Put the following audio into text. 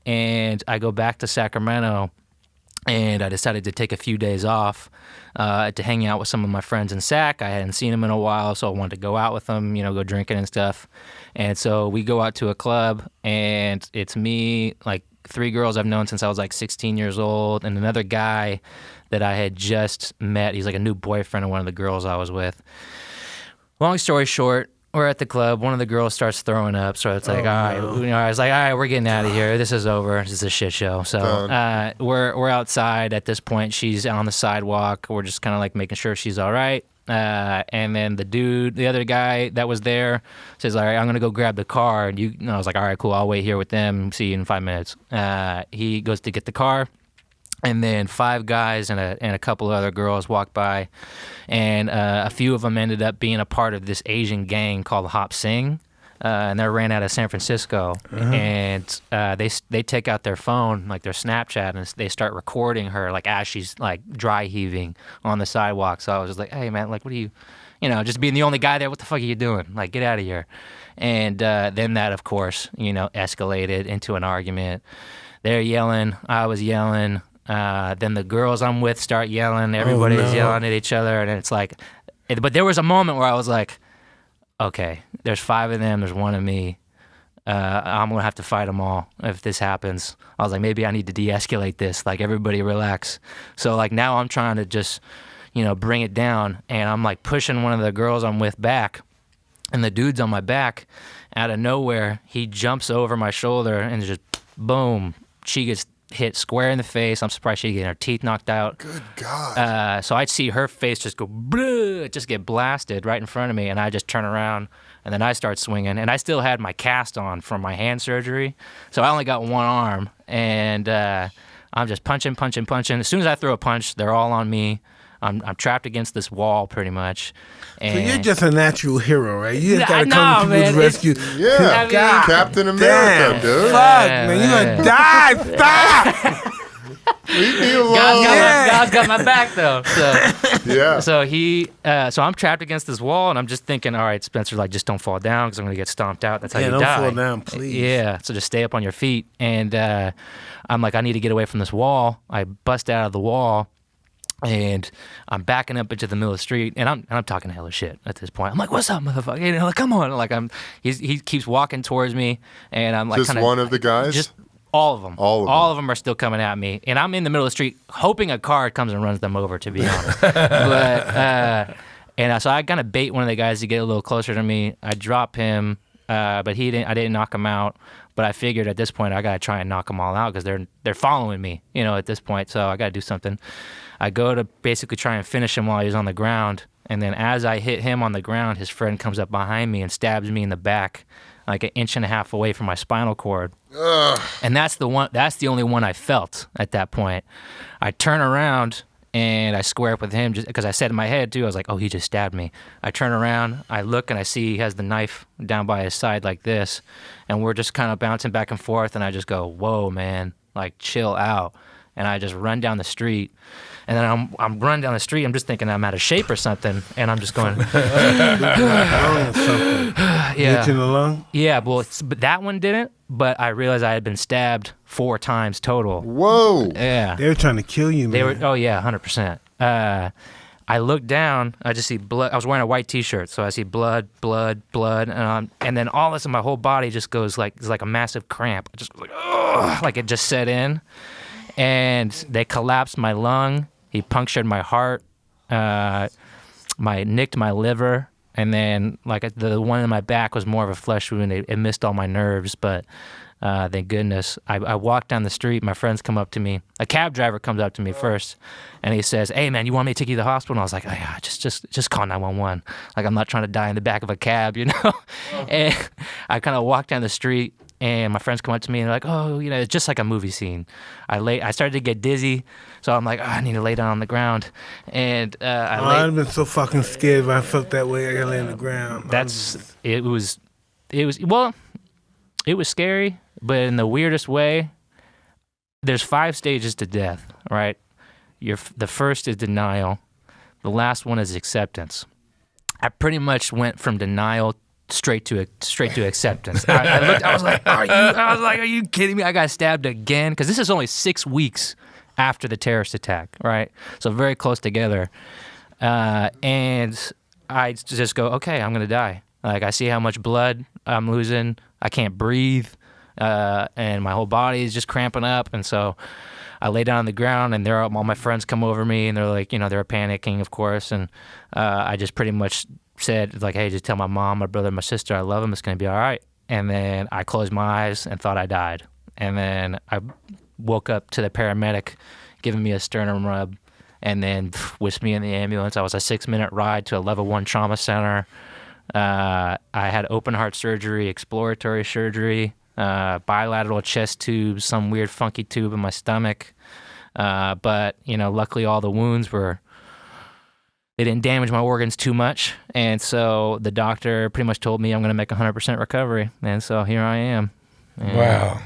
And I go back to Sacramento, and I decided to take a few days off to hang out with some of my friends in Sac. I hadn't seen them in a while, so I wanted to go out with them, go drinking and stuff. And so we go out to a club, and it's me, like 3 girls I've known since I was like 16 years old, and another guy that I had just met. He's like a new boyfriend of one of the girls I was with. Long story short, we're at the club. One of the girls starts throwing up, so it's like, all right. I was like, all right, we're getting out of here. This is over. This is a shit show. So we're outside at this point. She's on the sidewalk. We're just kind of like making sure she's all right. And then the other guy that was there says, all right, I'm going to go grab the car. And I was like, all right, cool. I'll wait here with them. See you in 5 minutes. He goes to get the car. And then 5 guys and a couple of other girls walked by, and a few of them ended up being a part of this Asian gang called Hotboxin, and they ran out of San Francisco. And they take out their phone, like their Snapchat, and they start recording her like as she's like dry heaving on the sidewalk. So I was just like, hey man, like what are you, just being the only guy there, what the fuck are you doing? Like get out of here. And then that of course escalated into an argument. They're yelling, I was yelling. Then the girls I'm with start yelling. Everybody's yelling at each other, and it's like, but there was a moment where I was like, okay, there's 5 of them, there's 1 of me. I'm gonna have to fight them all if this happens. I was like, maybe I need to de-escalate this. Like everybody relax. So like now I'm trying to just, bring it down, and I'm like pushing one of the girls I'm with back, and the dude's on my back. Out of nowhere, he jumps over my shoulder and just boom, she gets hit square in the face. I'm surprised she didn't get her teeth knocked out. Good God. So I'd see her face just go, just get blasted right in front of me, and I just turn around, and then I start swinging. And I still had my cast on from my hand surgery, so I only got 1 arm, and I'm just punching. As soon as I throw a punch, they're all on me. I'm trapped against this wall pretty much. And so you're just a natural hero, right? You just gotta come to the rescue. Yeah, God, Captain America, dude. Fuck, man, you're gonna die. Stop. Leave me alone. God's got my back though. So yeah. So I'm trapped against this wall, and I'm just thinking, all right, Spencer, like just don't fall down because I'm gonna get stomped out. That's how you die. Don't fall down, please. Yeah. So just stay up on your feet. And I'm like, I need to get away from this wall. I bust out of the wall. And I'm backing up into the middle of the street, and I'm talking hella shit at this point. I'm like, "What's up, motherfucker?" Like, come on! Like he keeps walking towards me, and I'm like, just one of the guys. Just all of them. All of them are still coming at me, and I'm in the middle of the street, hoping a car comes and runs them over. To be honest, but so I kind of bait one of the guys to get a little closer to me. I drop him, but I didn't knock him out. But I figured at this point I gotta try and knock them all out because they're following me, at this point. So I gotta do something. I go to basically try and finish him while he's on the ground, and then as I hit him on the ground, his friend comes up behind me and stabs me in the back, like 1.5 inches away from my spinal cord. Ugh. And that's the only one I felt at that point. I turn around and I square up with him just because I said in my head too, I was like, oh, he just stabbed me. I turn around, I look, and I see he has the knife down by his side like this, and we're just kind of bouncing back and forth, and I just go, whoa, man, like chill out. And I just run down the street. And then I'm running down the street. I'm just thinking I'm out of shape or something. And I'm just going, yeah. Hit you in the lung? Yeah, well, but that one didn't. But I realized I had been stabbed 4 times total. Whoa. Yeah. They were trying to kill you, man. They were. Oh, yeah, 100%. I look down. I just see blood. I was wearing a white T-shirt. So I see blood. And then all of a sudden, my whole body just goes it's like a massive cramp. I just was like, ugh, like it just set in. And they collapsed my lung. He punctured my heart, nicked my liver, and then like the one in my back was more of a flesh wound. It missed all my nerves, but thank goodness. I walked down the street. My friends come up to me. A cab driver comes up to me first, and he says, "Hey man, you want me to take you to the hospital?" And I was like, "Oh, yeah, just call 911. Like I'm not trying to die in the back of a cab, And I kind of walked down the street. And my friends come up to me and they're like, oh, it's just like a movie scene. I started to get dizzy, so I'm like, oh, I need to lay down on the ground. And I'd have been so fucking scared if I felt that way. I gotta lay on the ground. It was scary, but in the weirdest way. There's 5 stages to death, right? The first is denial. The last one is acceptance. I pretty much went from denial straight to acceptance. I looked. I was like, are you kidding me? I got stabbed again because this is only 6 weeks after the terrorist attack, right? So very close together. And I just go, okay, I'm gonna die. Like I see how much blood I'm losing. I can't breathe, and my whole body is just cramping up. And so I lay down on the ground, and all my friends come over me, and they're like, they were panicking, of course. And I just pretty much said, like, hey, just tell my mom, my brother, my sister, I love them. It's gonna be all right. And then I closed my eyes and thought I died. And then I woke up to the paramedic giving me a sternum rub, and then whisked me in the ambulance. I was a 6-minute ride to a level 1 trauma center. I had open heart surgery, exploratory surgery, bilateral chest tubes, some weird funky tube in my stomach. But, luckily all the wounds they didn't damage my organs too much. And so the doctor pretty much told me I'm going to make 100% recovery. And so here I am. And Wow.